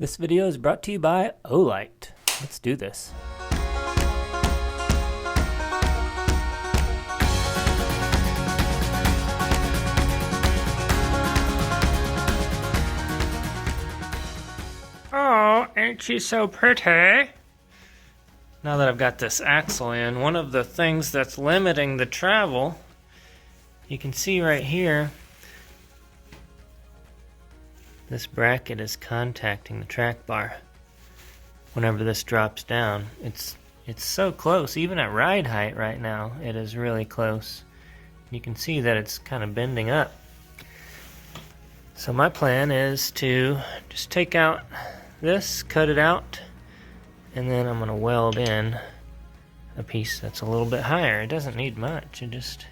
This video is brought to you by Olight. Let's do this. Oh, ain't she so pretty? Now that I've got this axle in, one of the things that's limiting the travel, you can see right here, this bracket is contacting the track bar. Whenever this drops down, it's so close. Even at ride height right now, it is really close. You can see that it's kind of bending up. So my plan is to just take out this, cut it out, and then I'm going to weld in a piece that's a little bit higher. It doesn't need much, it just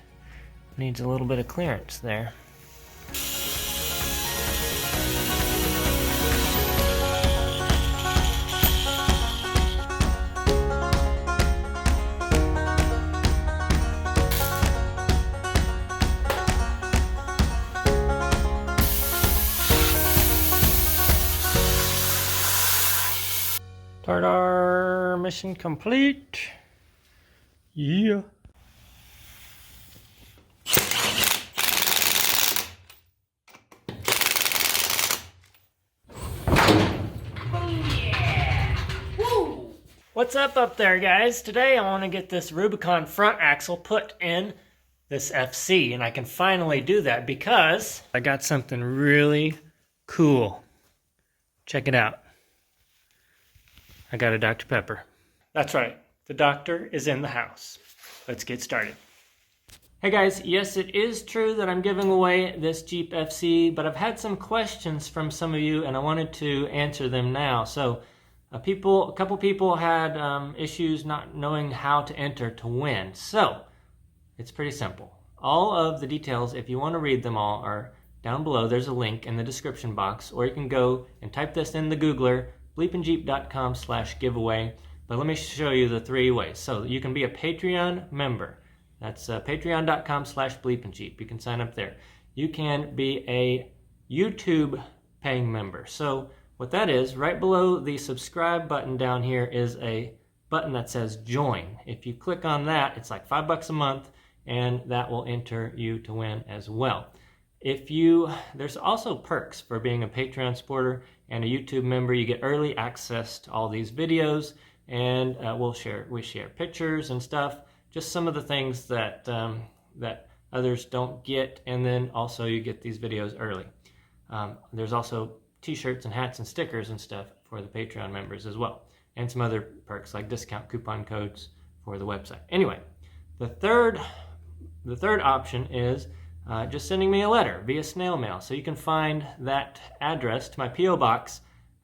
needs a little bit of clearance there. Ta-da! Mission complete. Yeah. What's up there, guys? Today I want to get this Rubicon front axle put in this FC, and I can finally do that because I got something really cool. Check it out. I got a Dr. Pepper. That's right, the doctor is in the house. Let's get started. Hey guys, yes, it is true that I'm giving away this Jeep FC, but I've had some questions from some of you and I wanted to answer them now. So a couple people had issues not knowing how to enter to win. So it's pretty simple. All of the details, if you want to read them all, are down below. There's a link in the description box, or you can go and type this in the Googler, BleepinJeep.com/giveaway. But let me show you the 3 ways. So you can be a Patreon member. That's patreon.com/BleepinJeep. You can sign up there. You can be a YouTube paying member. So what that is, right below the subscribe button down here is a button that says join. If you click on that, it's like $5 a month, and that will enter you to win as well. There's also perks for being a Patreon supporter and a YouTube member. You get early access to all these videos, and we share pictures and stuff, just some of the things that others don't get, and then also you get these videos early. There's also t-shirts and hats and stickers and stuff for the Patreon members as well, and some other perks like discount coupon codes for the website. Anyway, the third option is just sending me a letter via snail mail. So you can find that address to my P.O. box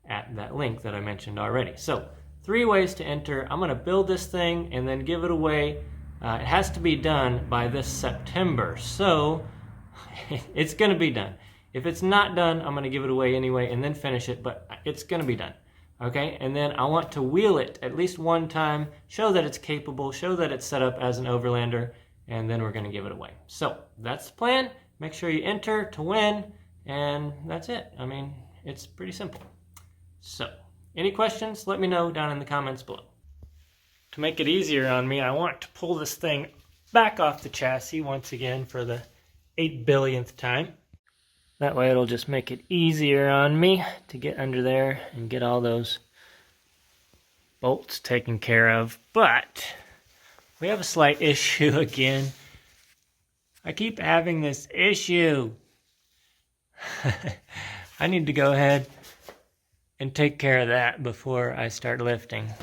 at that link that I mentioned already. So 3 ways to enter. I'm going to build this thing and then give it away. It has to be done by this September. So it's going to be done. If it's not done, I'm going to give it away anyway and then finish it, but it's going to be done. Okay, and then I want to wheel it at least one time, show that it's capable, show that it's set up as an overlander, and then we're going to give it away. So that's the plan. Make sure you enter to win, and that's it. I mean, it's pretty simple. So any questions, let me know down in the comments below. To make it easier on me, I want to pull this thing back off the chassis once again for the 8 billionth time. That way it'll just make it easier on me to get under there and get all those bolts taken care of. But we have a slight issue again. I keep having this issue. I need to go ahead and take care of that before I start lifting.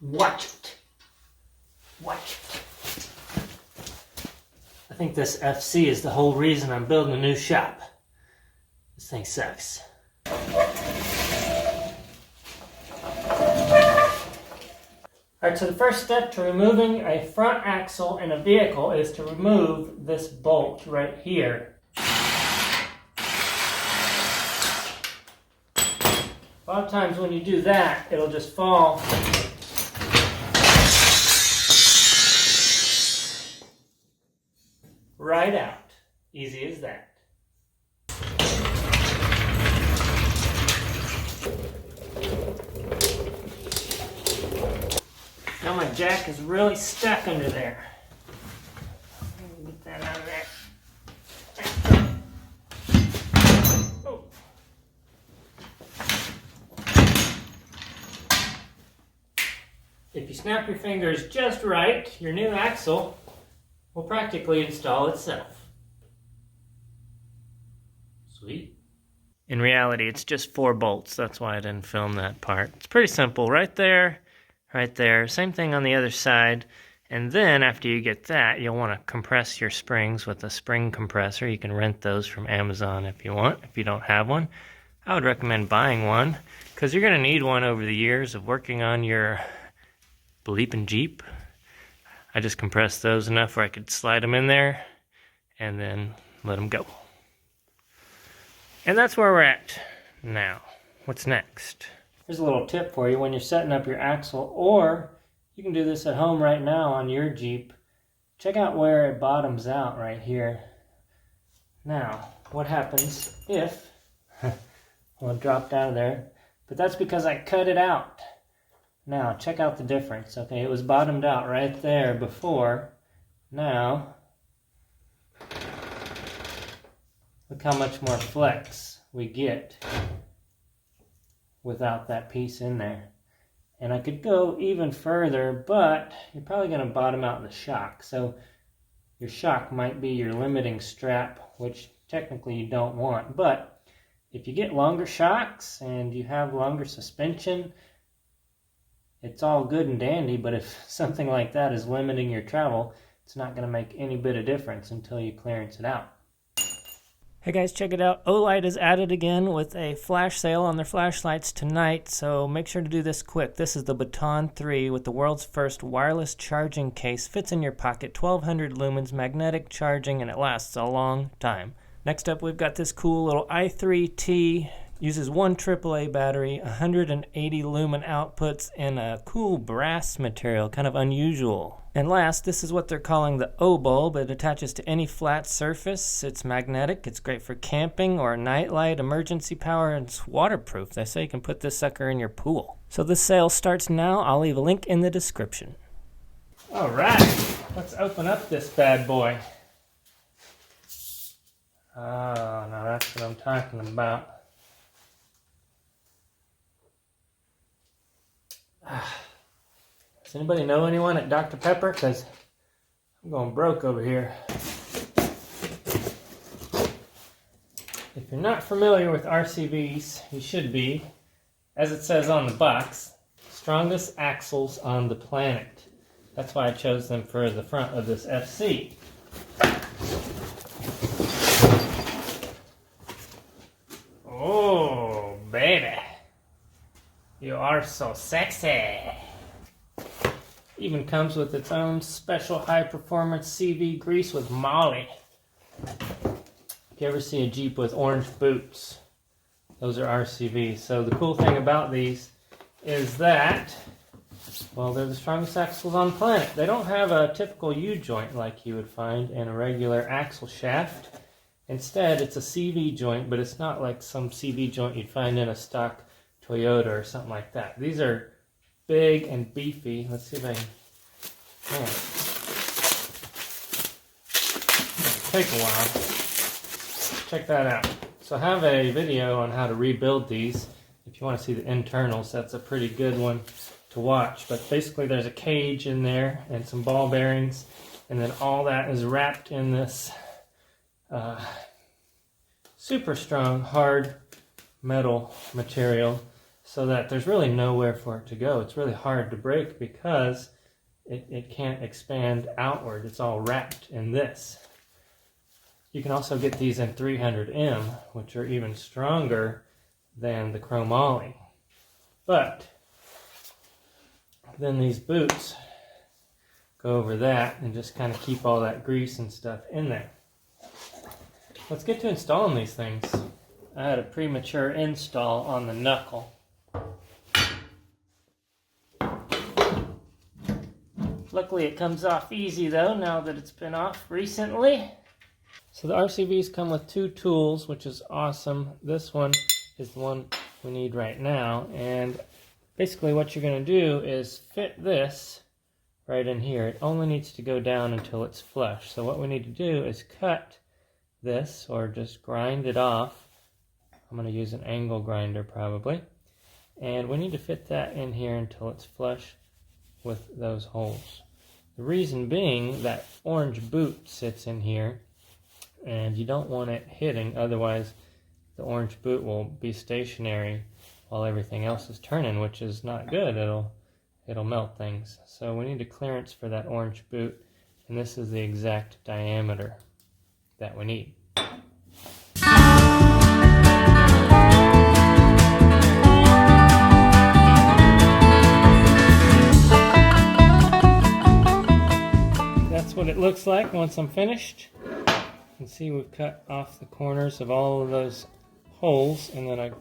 Watch it. Watch it. I think this FC is the whole reason I'm building a new shop. This thing sucks. Alright, so the first step to removing a front axle in a vehicle is to remove this bolt right here. A lot of times when you do that, it'll just fall right out. Easy as that. Now my jack is really stuck under there. Get that out of there. Oh. If you snap your fingers just right, your new axle will practically install itself. Sweet. In reality, it's just 4 bolts. That's why I didn't film that part. It's pretty simple. Right there. Right there. Same thing on the other side. And then after you get that, you'll want to compress your springs with a spring compressor. You can rent those from Amazon if you want, if you don't have one. I would recommend buying one because you're going to need one over the years of working on your BleepinJeep. I just compressed those enough where I could slide them in there and then let them go. And that's where we're at now. What's next? Here's a little tip for you when you're setting up your axle, or you can do this at home right now on your Jeep. Check out where it bottoms out right here. Now, what happens if, well, it dropped out of there, but that's because I cut it out. Now, check out the difference. Okay, it was bottomed out right there before. Now, look how much more flex we get without that piece in there. And I could go even further, but you're probably going to bottom out the shock. So your shock might be your limiting strap, which technically you don't want. But if you get longer shocks and you have longer suspension, it's all good and dandy, but if something like that is limiting your travel, it's not going to make any bit of difference until you clearance it out. Hey guys, check it out. Olight is at it again with a flash sale on their flashlights tonight, so make sure to do this quick. This is the Baton 3 with the world's first wireless charging case. Fits in your pocket, 1200 lumens, magnetic charging, and it lasts a long time. Next up, we've got this cool little i3T. Uses 1 AAA battery, 180 lumen outputs, and a cool brass material, kind of unusual. And last, this is what they're calling the O-bulb. It attaches to any flat surface. It's magnetic. It's great for camping or nightlight, emergency power, and it's waterproof. They say you can put this sucker in your pool. So this sale starts now. I'll leave a link in the description. All right, let's open up this bad boy. Oh, now that's what I'm talking about. Does anybody know anyone at Dr. Pepper? Because I'm going broke over here. If you're not familiar with RCVs, you should be. As it says on the box, strongest axles on the planet. That's why I chose them for the front of this FC. Oh, baby. You are so sexy. Even comes with its own special high-performance CV grease with moly. If you ever see a Jeep with orange boots, those are RCVs. So the cool thing about these is that, well, they're the strongest axles on the planet. They don't have a typical U-joint like you would find in a regular axle shaft. Instead, it's a CV joint, but it's not like some CV joint you'd find in a stock Toyota or something like that. These are big and beefy. Let's see if I can. Man, it'll take a while. Check that out. So I have a video on how to rebuild these. If you want to see the internals, that's a pretty good one to watch. But basically, there's a cage in there and some ball bearings, and then all that is wrapped in this super strong, hard metal material. so that there's really nowhere for it to go. It's really hard to break because it can't expand outward. It's all wrapped in this. You can also get these in 300M, which are even stronger than the chromoly. But then these boots go over that and just kind of keep all that grease and stuff in there. Let's get to installing these things. I had a premature install on the knuckle. Luckily it comes off easy though, now that it's been off recently. So the RCVs come with 2 tools, which is awesome. This one is the one we need right now. And basically what you're going to do is fit this right in here. It only needs to go down until it's flush. So what we need to do is cut this, or just grind it off. I'm going to use an angle grinder probably. And we need to fit that in here until it's flush with those holes. The reason being that orange boot sits in here and you don't want it hitting, otherwise the orange boot will be stationary while everything else is turning, which is not good. It'll melt things. So we need a clearance for that orange boot, and this is the exact diameter that we need. That's what it looks like once I'm finished. You can see we've cut off the corners of all of those holes, and then I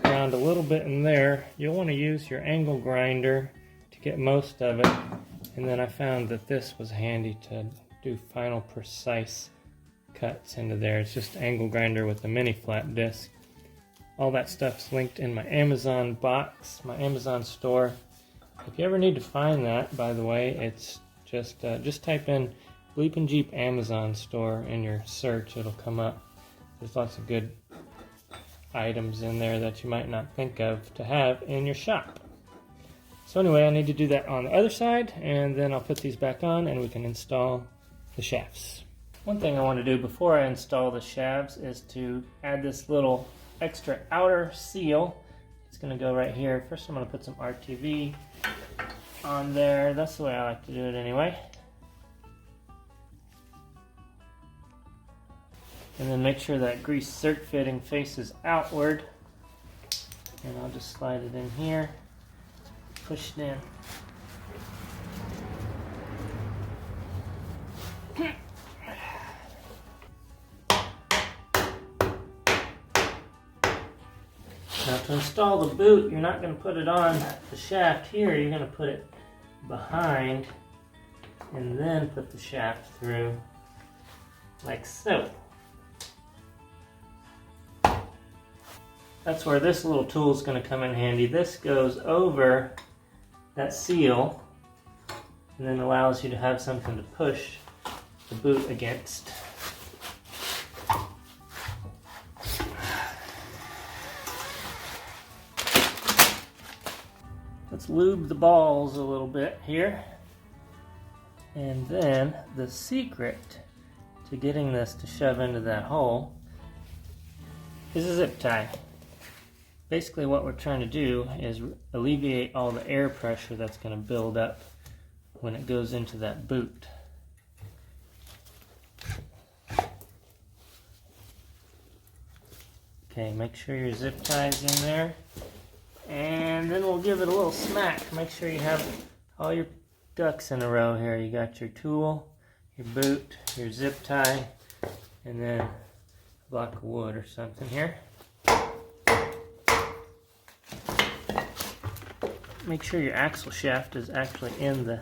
ground a little bit in there. You'll want to use your angle grinder to get most of it, and then I found that this was handy to do final precise cuts into there. It's just angle grinder with a mini flat disc. All that stuff's linked in my Amazon box, my Amazon store. If you ever need to find that, by the way, it's just type in BleepinJeep Amazon store in your search. It'll come up. There's lots of good items in there that you might not think of to have in your shop. So anyway, I need to do that on the other side, and then I'll put these back on and we can install the shafts. One thing I want to do before I install the shafts is to add this little extra outer seal. It's going to go right here. First I'm going to put some RTV on there. That's the way I like to do it anyway. And then make sure that grease zerk fitting faces outward. And I'll just slide it in here, push it in. Now to install the boot, you're not going to put it on the shaft here, you're going to put it behind and then put the shaft through like so. That's where this little tool is going to come in handy. This goes over that seal and then allows you to have something to push the boot against. Let's lube the balls a little bit here. And then the secret to getting this to shove into that hole is a zip tie. Basically what we're trying to do is alleviate all the air pressure that's going to build up when it goes into that boot. Okay, make sure your zip tie is in there. And then we'll give it a little smack. Make sure you have all your ducks in a row here. You got your tool, your boot, your zip tie, and then a block of wood or something here. Make sure your axle shaft is actually in the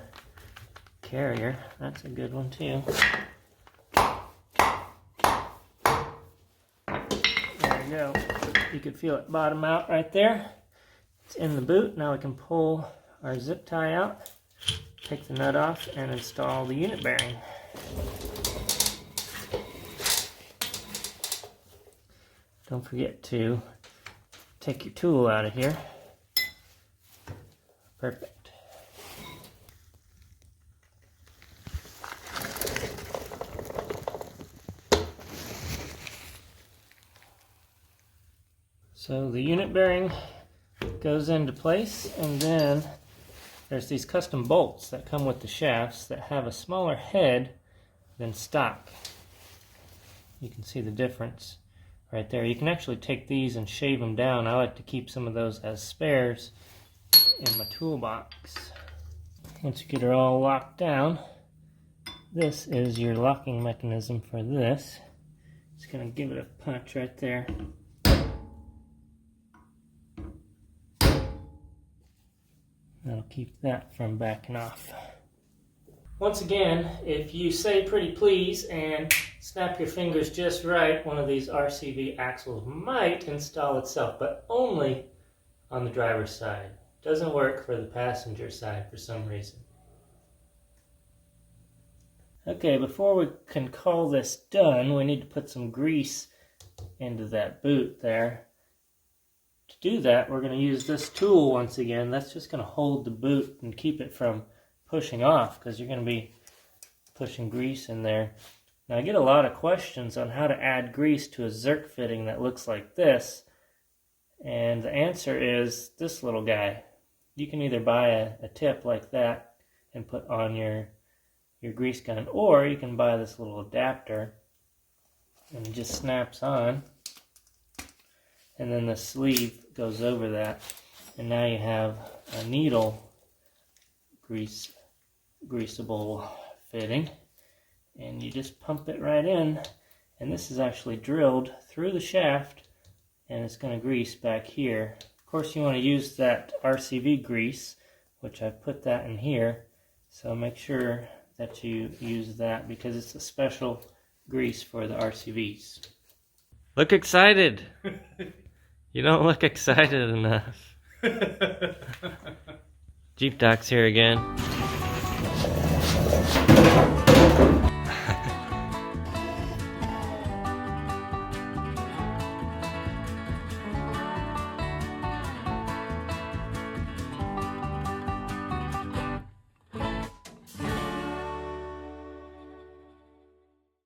carrier. That's a good one too. There you go. You can feel it bottom out right there. It's in the boot. Now we can pull our zip tie out, take the nut off, and install the unit bearing. Don't forget to take your tool out of here. Perfect. So the unit bearing goes into place, and then there's these custom bolts that come with the shafts that have a smaller head than stock. You can see the difference right there. You can actually take these and shave them down. I like to keep some of those as spares in my toolbox. Once you get it all locked down, this is your locking mechanism for this. Just going to give it a punch right there. That'll keep that from backing off. Once again, if you say pretty please and snap your fingers just right, one of these RCV axles might install itself, but only on the driver's side. Doesn't work for the passenger side for some reason. Okay, before we can call this done, we need to put some grease into that boot there. To do that, we're going to use this tool once again. That's just going to hold the boot and keep it from pushing off, because you're going to be pushing grease in there. Now, I get a lot of questions on how to add grease to a zerk fitting that looks like this, and the answer is this little guy. You can either buy a tip like that and put on your grease gun, or you can buy this little adapter and it just snaps on, and then the sleeve goes over that, and now you have a needle greasable fitting, and you just pump it right in, and this is actually drilled through the shaft, and it's going to grease back here. Of course, you want to use that RCV grease, which I've put that in here, so make sure that you use that because it's a special grease for the RCVs. Look excited! You don't look excited enough. Jeep Doc's here again.